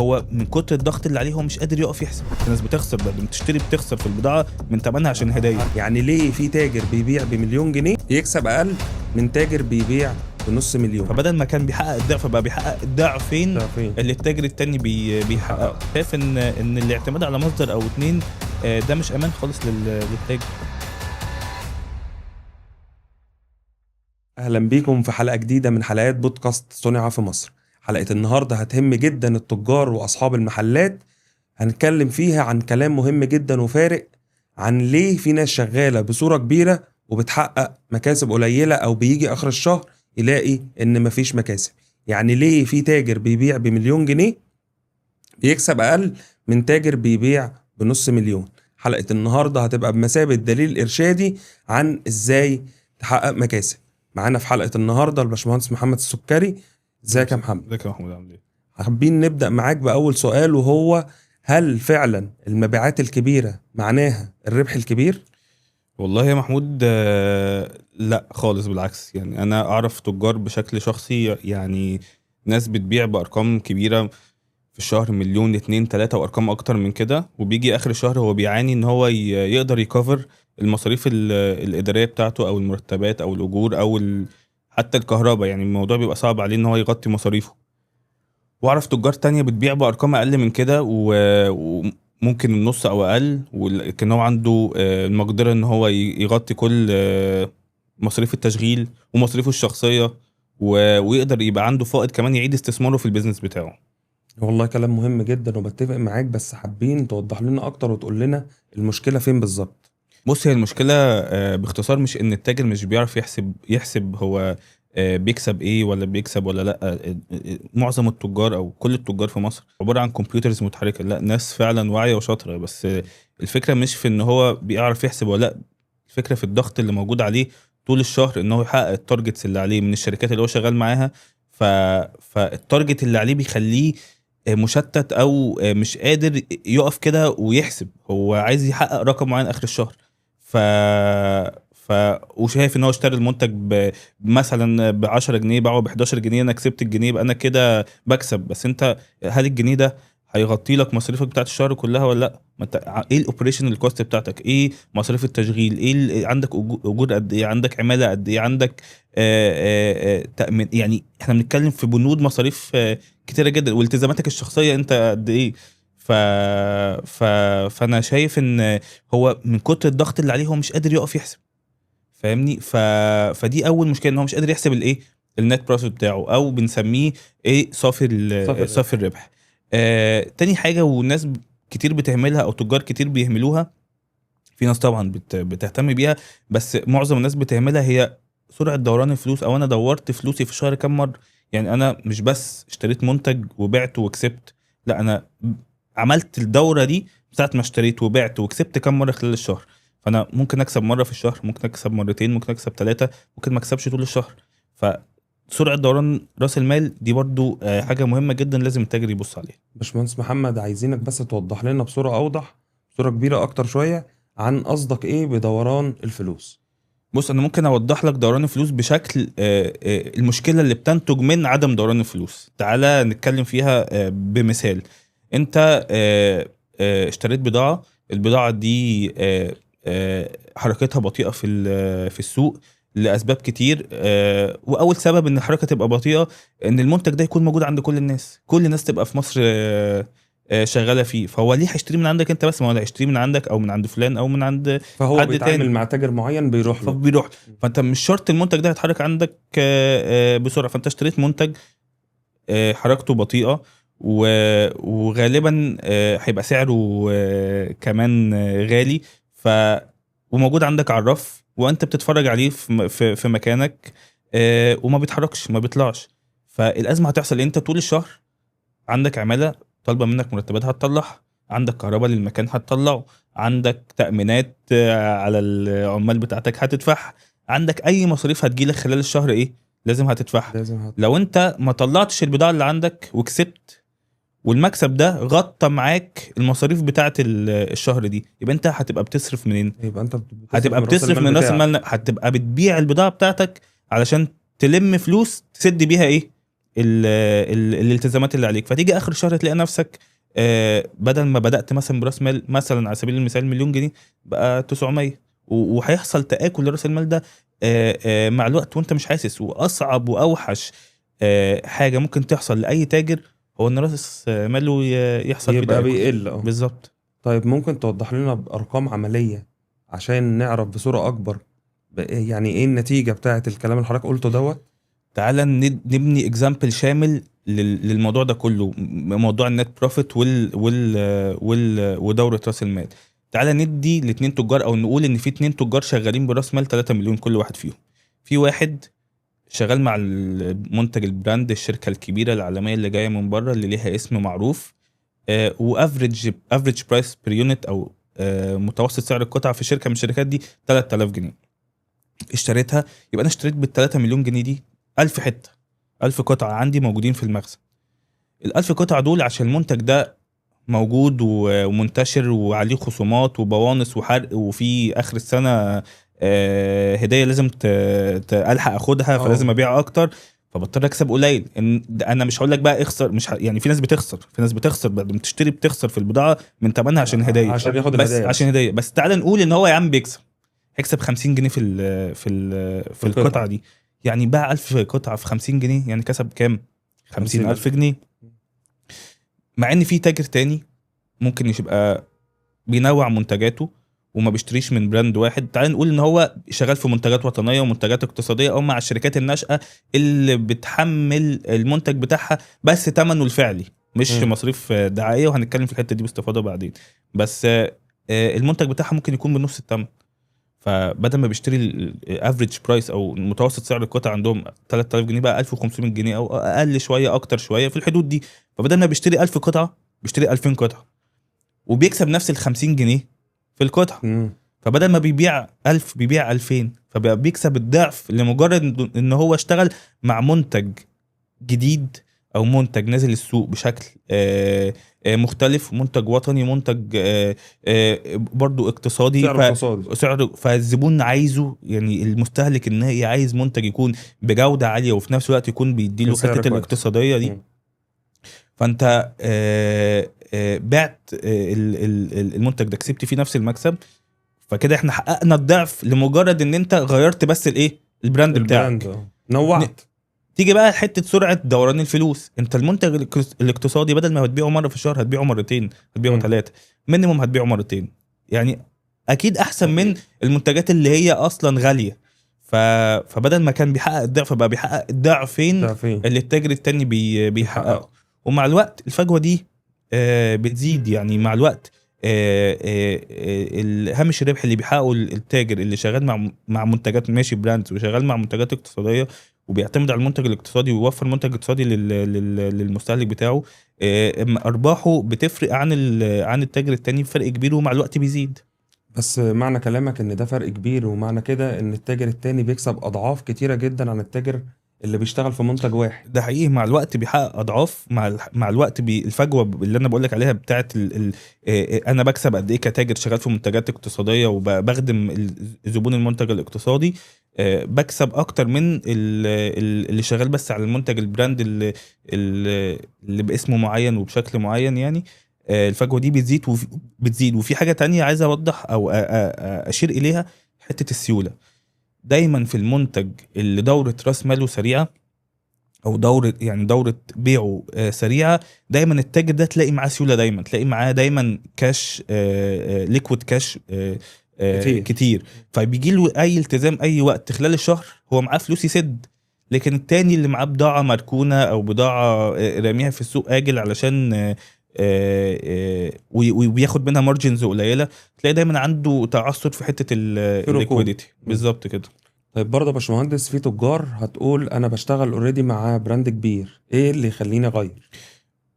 هو من كتر الضغط اللي عليه هو مش قادر يقف يحسب. الناس بتخسر بقى، بتشتري بتخسر في البضاعه من ثمنها عشان هدايا. يعني ليه في تاجر بيبيع ب1,000,000 جنيه يكسب اقل من تاجر بيبيع بنص مليون؟ فبدل ما كان بيحقق الضعف بقى بيحقق الضعفين اللي التاجر التاني بيحققه. شايف ان الاعتماد على مصدر او اتنين ده مش امان خالص للتاجر. اهلا بيكم في حلقة جديدة من حلقات بودكاست صنع في مصر. حلقة النهاردة هتهم جدا التجار واصحاب المحلات. هنتكلم فيها عن كلام مهم جدا وفارق عن ليه في ناس شغالة بصورة كبيرة وبتحقق مكاسب قليلة، او بيجي اخر الشهر يلاقي ان مفيش مكاسب. يعني ليه في تاجر بيبيع ب1,000,000 جنيه بيكسب اقل من تاجر بيبيع بنص مليون؟ حلقة النهاردة هتبقى بمثابة دليل ارشادي عن ازاي تحقق مكاسب. معانا في حلقة النهاردة الباشمهندس محمد السكري. ازيك يا محمد؟ ازيك يا محمود، عامل ايه؟ حابين نبدأ معاك بأول سؤال، وهو هل فعلا المبيعات الكبيرة معناها الربح الكبير؟ والله يا محمود لا خالص، بالعكس. يعني انا اعرف تجار بشكل شخصي، يعني ناس بتبيع بارقام كبيره في الشهر، مليون، 2، 3 وارقام اكتر من كده، وبيجي اخر الشهر هو بيعاني ان هو يقدر يكفر المصاريف الاداريه بتاعته او المرتبات او الاجور او حتى الكهرباء. يعني الموضوع بيبقى صعب عليه ان هو يغطي مصاريفه. واعرف تجار تانية بتبيع بارقام اقل من كده وممكن النص او اقل، ولكن هو عنده المقدره ان هو يغطي كل مصاريف التشغيل ومصاريفه الشخصيه، ويقدر يبقى عنده فائض كمان يعيد استثماره في البيزنس بتاعه. والله كلام مهم جدا وبتفق معاك، بس حابين توضح لنا أكتر وتقول لنا المشكلة فين بالظبط. بص، هي المشكله باختصار مش ان التاجر مش بيعرف يحسب هو بيكسب ايه ولا بيكسب ولا لا. معظم التجار او كل التجار في مصر عباره عن كمبيوترز متحركه، لا ناس فعلا واعيه وشاطره، بس الفكره مش في ان هو بيعرف يحسب ولا لا. الفكره في الضغط اللي موجود عليه طول الشهر ان هو يحقق التارجتس اللي عليه من الشركات اللي هو شغال معاها. ف... فالتارجت اللي عليه بيخليه مشتت او مش قادر يقف كده ويحسب. هو عايز يحقق رقم معين اخر الشهر. ف ف وشايف ان هو اشترى المنتج مثلا ب 10 جنيه، باعه ب 11 جنيه، انا كسبت الجنيه، يبقى انا كده بكسب. بس انت هل الجنيه ده هيغطي لك مصاريفك بتاعت الشهر كلها ولا لا؟ ما انت ايه الاوبريشنال كوست بتاعتك؟ ايه مصاريف التشغيل؟ ايه عندك اجور قد ايه؟ عندك عماله قد ايه؟ عندك تأمين؟ يعني احنا بنتكلم في بنود مصاريف كتيره جدا، والتزاماتك الشخصيه انت قد ايه؟ ف... ف... فانا شايف ان هو من كتر الضغط اللي عليه هو مش قادر يقف يحسب. فاهمني؟ فدي اول مشكله، ان هو مش قادر يحسب الايه، النت بروفيت بتاعه، او بنسميه ايه، صافي الربح. تاني حاجه، والناس كتير بتهملها او تجار كتير بيهملوها، في ناس طبعا بتهتم بيها، بس معظم الناس بتهملها، هي سرعه دوران الفلوس، او انا دورت فلوسي في الشهر كام مره. يعني انا مش بس اشتريت منتج وبعته وكسبت، لا انا عملت الدوره دي ساعه ما اشتريت وبعت وكسبت كام مره خلال الشهر. فانا ممكن اكسب مره في الشهر، ممكن اكسب مرتين، ممكن اكسب 3، ممكن ما اكسبش طول الشهر. فسرعه دوران راس المال دي برضو حاجه مهمه جدا لازم التاجر يبص عليها. باشمهندس محمد، عايزينك بس توضح لنا بصورة أوضح، بصورة كبيرة أكتر شوية، عن قصدك إيه بدوران الفلوس. بص، انا ممكن اوضح لك دوران الفلوس بشكل المشكله اللي بتنتج من عدم دوران الفلوس. تعالى نتكلم فيها بمثال. انت اشتريت بضاعه، البضاعه دي حركتها بطيئه في السوق لاسباب كتير. واول سبب ان الحركه تبقى بطيئه ان المنتج ده يكون موجود عند كل الناس، كل الناس تبقى في مصر شغاله فيه. فهو ليه هيشتري من عندك انت بس؟ ما هو هيشتري من عندك او من عند فلان او من عند فهو حد بيتعامل تاني. مع تاجر معين بيروح له. فبيروح. فانت مش شرط المنتج ده يتحرك عندك بسرعه. فانت اشتريت منتج حركته بطيئه، وغالبا هيبقى سعره كمان غالي. ف وموجود عندك على الرف، وانت بتتفرج عليه في مكانك، وما بيتحركش، ما بيطلعش. فالازمه هتحصل انت طول الشهر عندك عماله طالبه منك مرتبات هتطلعها، عندك كهرباء للمكان هتطلعه، عندك تأمينات على العمال بتاعتك هتدفعها، عندك اي مصاريف هتجيلك خلال الشهر ايه لازم هتدفعها. لازم لو انت ما طلعتش البضاعه اللي عندك وكسبت والمكسب ده غطى معاك المصاريف بتاعه الشهر دي، يبقى انت هتبقى بتصرف منين؟ يبقى أنت هتبقى بتصرف من راس المال، هتبقى بتبيع البضاعه بتاعتك علشان تلم فلوس تسد بيها ايه، الالتزامات اللي عليك. فتيجي اخر الشهر تلاقي نفسك بدل ما بدات مثلا براس مال مثلا على سبيل المثال مليون جنيه بقى 900، وهيحصل تآكل لراس المال ده مع الوقت وانت مش حاسس. واصعب واوحش حاجه ممكن تحصل لاي تاجر هو ان راس ماله يحصل فيه يبقى تآكل. بيقل. بالظبط. طيب ممكن توضح لنا بأرقام عملية عشان نعرف بصورة أكبر يعني إيه النتيجة بتاعة الكلام اللي حضرتك قلته دوت؟ تعالى نبني اكزامبل شامل للموضوع ده كله، موضوع النت بروفيت ودوره راس المال. تعالى ندي ل2 تجار، او نقول ان في 2 تجار شغالين براس مال 3 مليون كل واحد فيهم. في واحد شغال مع المنتج البراند، الشركه الكبيره العالميه اللي جايه من بره اللي ليها اسم معروف، وافريج برايس بير يونت، او متوسط سعر القطعه في شركه من الشركات دي 3000 جنيه. اشتريتها، يبقى انا اشتريت بال3 مليون جنيه دي 1000 حته، 1000 قطعه عندي موجودين في المخزن. ال1000 قطعه دول عشان المنتج ده موجود ومنتشر وعليه خصومات وبوانص وحرق، وفي اخر السنه هديه لازم الحق اخدها، فلازم ابيع اكتر، فبضطر اكسب قليل. انا مش هقول لك بقى اخسر، مش يعني في ناس بتخسر بعد ما تشتري، بتخسر في البضاعه من ثمنها عشان هديه، عشان ياخد بس الهدايا عشان هديه. بس تعال نقول ان هو يا عم بيكسب، هيكسب 50 جنيه في القطعه دي. يعني باع 1000 قطعه في 50 جنيه، يعني كسب كام؟ 50,000 جنيه. مع ان في تاجر تاني ممكن يبقى بينوع منتجاته وما بيشتريش من براند واحد. تعال نقول ان هو شغال في منتجات وطنيه ومنتجات اقتصاديه، او مع الشركات الناشئه اللي بتحمل المنتج بتاعها بس ثمنه الفعلي، مش مصاريف دعائيه، وهنتكلم في الحته دي باستفاضه بعدين. بس المنتج بتاعها ممكن يكون بنص الثمن. فبدل ما بيشتري الافريج برايس او متوسط سعر القطعه عندهم 3000 جنيه بقى 1500 جنيه او اقل شويه اكتر شويه في الحدود دي. فبدل ما بيشتري 1000 قطعه بيشتري 2000 قطعه، وبيكسب نفس ال 50 جنيه في القطعه. فبدل ما بيبيع 1000 بيبيع 2000، فبقى بيكسب الضعف لمجرد ان هو اشتغل مع منتج جديد او منتج نازل السوق بشكل مختلف، منتج وطني، منتج برضو اقتصادي، سعره فالزبون عايزه، يعني المستهلك النهائي عايز منتج يكون بجودة عالية وفي نفس الوقت يكون بيديله حتة الاقتصادية دي. فانت بعت المنتج ده، كسبت فيه نفس المكسب، فكده احنا حققنا الضعف لمجرد ان انت غيرت بس البراند بتاعك، نوعت. تيجي بقى حته سرعه دوران الفلوس. انت المنتج الاقتصادي بدل ما هتبيعه مره في الشهر هتبيعه مرتين، هتبيعه 3 مينيموم، هتبيعه مرتين. يعني اكيد احسن من المنتجات اللي هي اصلا غاليه. فبدل ما كان بيحقق الضعف بقى بيحقق الضعفين اللي التاجر التاني بيحققه. ومع الوقت الفجوه دي بتزيد، يعني مع الوقت الهامش الربح اللي بيحققه التاجر اللي شغال مع منتجات ماشي براندز وشغال مع منتجات اقتصاديه وبيعتمد على المنتج الاقتصادي ويوفر منتج اقتصادي للمستهلك بتاعه، ارباحه بتفرق عن التاجر التاني بفرق كبير، ومع الوقت بيزيد. بس معنى كلامك ان ده فرق كبير، ومعنى كده ان التاجر التاني بيكسب اضعاف كتيره جدا عن التاجر اللي بيشتغل في منتج واحد. ده حقيقي، مع الوقت بيحقق اضعاف، مع الوقت الفجوه اللي انا بقول لك عليها بتاعه انا بكسب قد ايه كتاجر شغال في منتجات اقتصاديه وبخدم زبون المنتج الاقتصادي، بكسب اكتر من اللي شغال بس على المنتج البراند اللي باسمه معين وبشكل معين. يعني الفجوه دي بتزيد. وفي حاجه تانية عايز اوضح او اشير اليها، حته السيوله. دايما في المنتج اللي دورة راس ماله سريعة او دورة بيعه سريعة، دايما التاجر ده تلاقي معاه سيولة، دايما تلاقي معاه دايما كاش، ليكويد كاش كتير. فبيجي له اي التزام اي وقت خلال الشهر هو معاه فلوس يسد. لكن التاني اللي معاه بضاعة مركونة او بضاعة راميها في السوق اجل علشان وبياخد منها مارجنز قليله، تلاقي دايما عنده تعثر في حته الليكويديتي. بالظبط كده. طيب برضه يا باشمهندس، في تجار هتقول انا بشتغل اوريدي مع براند كبير، ايه اللي يخليني اغير؟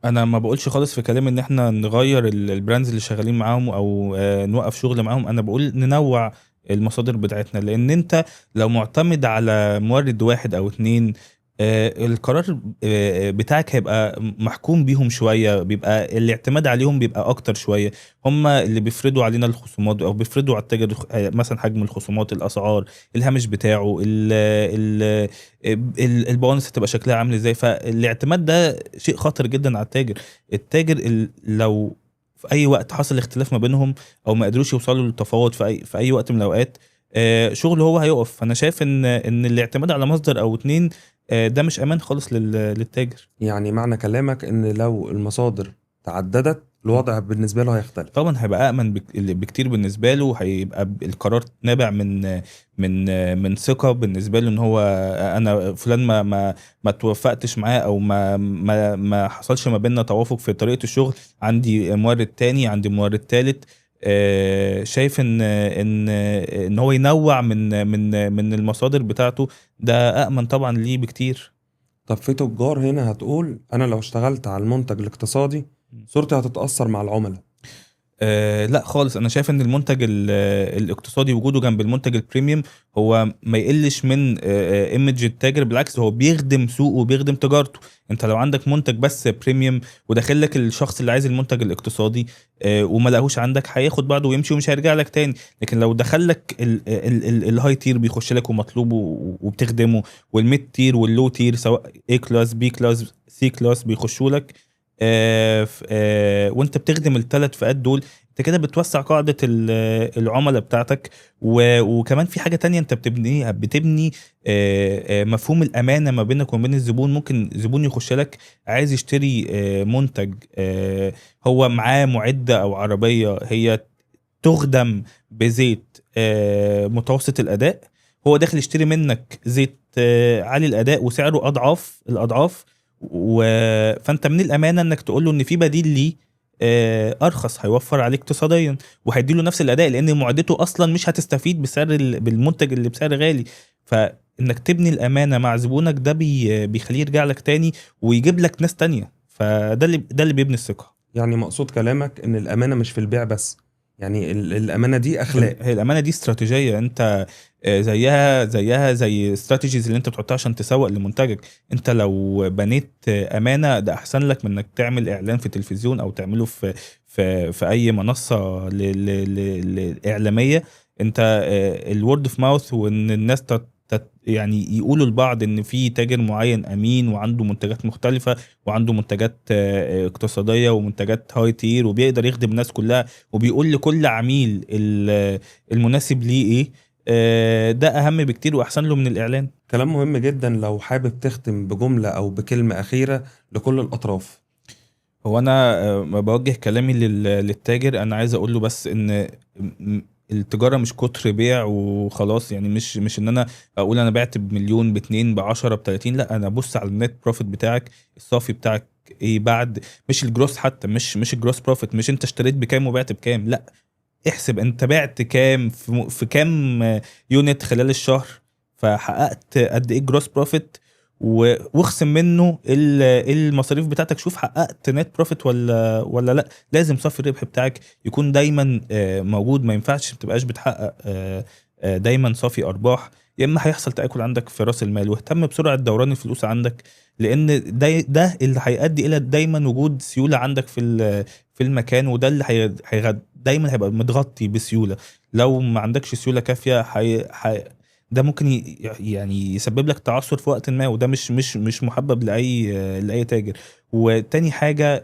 انا ما بقولش خالص في كلام ان احنا نغير البراندز اللي شغالين معاهم او نوقف شغل معاهم. انا بقول ننوع المصادر بتاعتنا، لان انت لو معتمد على مورد واحد او اتنين القرار بتاعك هيبقى محكوم بيهم شويه، بيبقى الاعتماد عليهم بيبقى اكتر شويه. هم اللي بيفرضوا علينا الخصومات او بيفرضوا على التاجر مثلا حجم الخصومات، الاسعار، الهامش بتاعه، البونص هتبقى شكلها عامل ازاي. فالاعتماد ده شيء خطر جدا على التاجر. التاجر لو في اي وقت حصل اختلاف ما بينهم او ما قدروش يوصلوا للتفاوض في اي وقت من الاوقات، شغله هو هيقف. فانا شايف ان الاعتماد على مصدر او اتنين ده مش امان خالص للتاجر. يعني معنى كلامك ان لو المصادر تعددت الوضع بالنسبة له هيختلف. طبعا هيبقى امن بكتير بالنسبه له. هيبقى القرار نابع من ثقه بالنسبه له، ان هو انا فلان ما توفقتش معاه، او ما حصلش ما بيننا توافق في طريقه الشغل، عندي مورد تاني، عندي مورد تالت. شايف ان هو ينوع من المصادر بتاعته، ده امن طبعا ليه بكتير. طب في تجار هنا هتقول انا لو اشتغلت على المنتج الاقتصادي صورتي هتتأثر مع العملاء. لا خالص. انا شايف ان المنتج الاقتصادي وجوده جنب المنتج البريميوم هو ما يقلش من ايمج التاجر، بالعكس هو بيخدم سوقه وبيخدم تجارته. انت لو عندك منتج بس بريميوم وداخل لك الشخص اللي عايز المنتج الاقتصادي وما لقاهوش عندك، هياخد بعضه ويمشي ومش هيرجع لك تاني. لكن لو دخل لك الهاي تير بيخش لك ومطلوبه وبتخدمه، والميد تير واللو تير سواء اي كلاس بي كلاس سي كلاس بيخشوا لك، وانت بتخدم الثلاث فئات دول، انت كده بتوسع قاعدة العملاء بتاعتك. وكمان في حاجة تانية انت بتبني مفهوم الأمانة ما بينك وما بين الزبون. ممكن زبون يخش لك عايز يشتري منتج، هو معاه معدة أو عربية هي تخدم بزيت متوسط الأداء، هو داخل يشتري منك زيت عالي الأداء وسعره أضعاف الأضعاف. فانت من الامانه انك تقول له ان في بديل ليه ارخص، هيوفر عليه اقتصاديا وهيديله نفس الاداء، لان معدته اصلا مش هتستفيد بالمنتج اللي بسعر غالي. فانك تبني الامانه مع زبونك ده بيخليه يرجع لك تاني ويجيب لك ناس تانية. ده اللي بيبني الثقه. يعني مقصود كلامك ان الامانة مش في البيع بس، يعني الامانة دي اخلاق. هي الامانه دي استراتيجيه. انت زيها زي استراتيجيز اللي انت بتحطها عشان تسوق لمنتجك. انت لو بنيت امانه، ده احسن لك من انك تعمل اعلان في التلفزيون او تعمله في اي منصه اعلاميه. انت الورد اوف ماوث، وان الناس يعني يقولوا لبعض ان في تاجر معين امين وعنده منتجات مختلفه وعنده منتجات اقتصاديه ومنتجات هاي تير وبيقدر يخدم الناس كلها، وبيقول لكل عميل المناسب ليه ايه. ده اهم بكتير واحسن له من الاعلان. كلام مهم جدا. لو حابب تختم بجملة او بكلمة اخيرة لكل الاطراف. هو انا ما بوجه كلامي للتاجر، انا عايز اقول له بس ان التجاره مش كتر بيع وخلاص. يعني مش ان انا اقول انا بعت بمليون باتنين بعشرة ب30. لا، انا ابص على النت بروفيت بتاعك، الصافي بتاعك ايه بعد، مش الجروس حتى، مش الجروس بروفيت، مش انت اشتريت بكام وبعت بكام. لا، احسب انت بعت كام في كام يونت خلال الشهر، فحققت قد ايه جروس بروفيت، واخصم منه المصاريف بتاعتك. شوف حققت نت بروفيت ولا لا. لازم صافي الربح بتاعك يكون دايما موجود. ما ينفعش ما تبقاش بتحقق دايما صافي ارباح، يا اما هيحصل تاكل عندك في راس المال. واهتم بسرعه دوران الفلوس عندك، لان ده اللي هيؤدي الى دايما وجود سيوله عندك في المكان. وده اللي دايما هيبقى متغطي بسيوله. لو ما عندكش سيوله كافيه ده ممكن يعني يسبب لك تعثر في وقت ما، وده مش محبب لاي تاجر. وتاني حاجه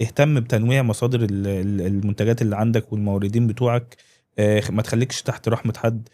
اهتم بتنويع مصادر المنتجات اللي عندك والموردين بتوعك. ما تخليكش تحت رحمه حد.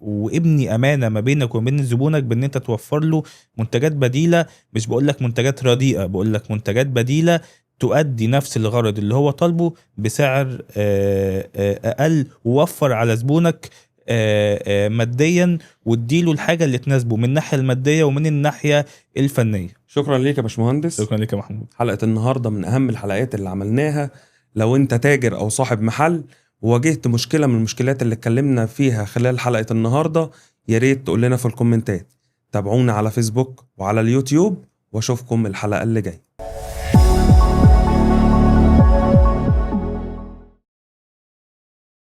وابني امانه ما بينك وبين زبونك بان انت توفر له منتجات بديله. مش بقول لك منتجات رديئه، بقول لك منتجات بديله تؤدي نفس الغرض اللي هو طالبه بسعر اقل، ووفر على زبونك ماديا، واديله الحاجه اللي تناسبه من الناحيه الماديه ومن الناحيه الفنيه. شكرا ليك يا باشمهندس. شكرا لك يا محمود. حلقة النهاردة من اهم الحلقات اللي عملناها. لو انت تاجر او صاحب محل وواجهت مشكلة من المشكلات اللي اتكلمنا فيها خلال حلقة النهاردة، يا ريت تقول لنا في الكومنتات. تابعونا على فيسبوك وعلى اليوتيوب، واشوفكم الحلقة اللي جاية.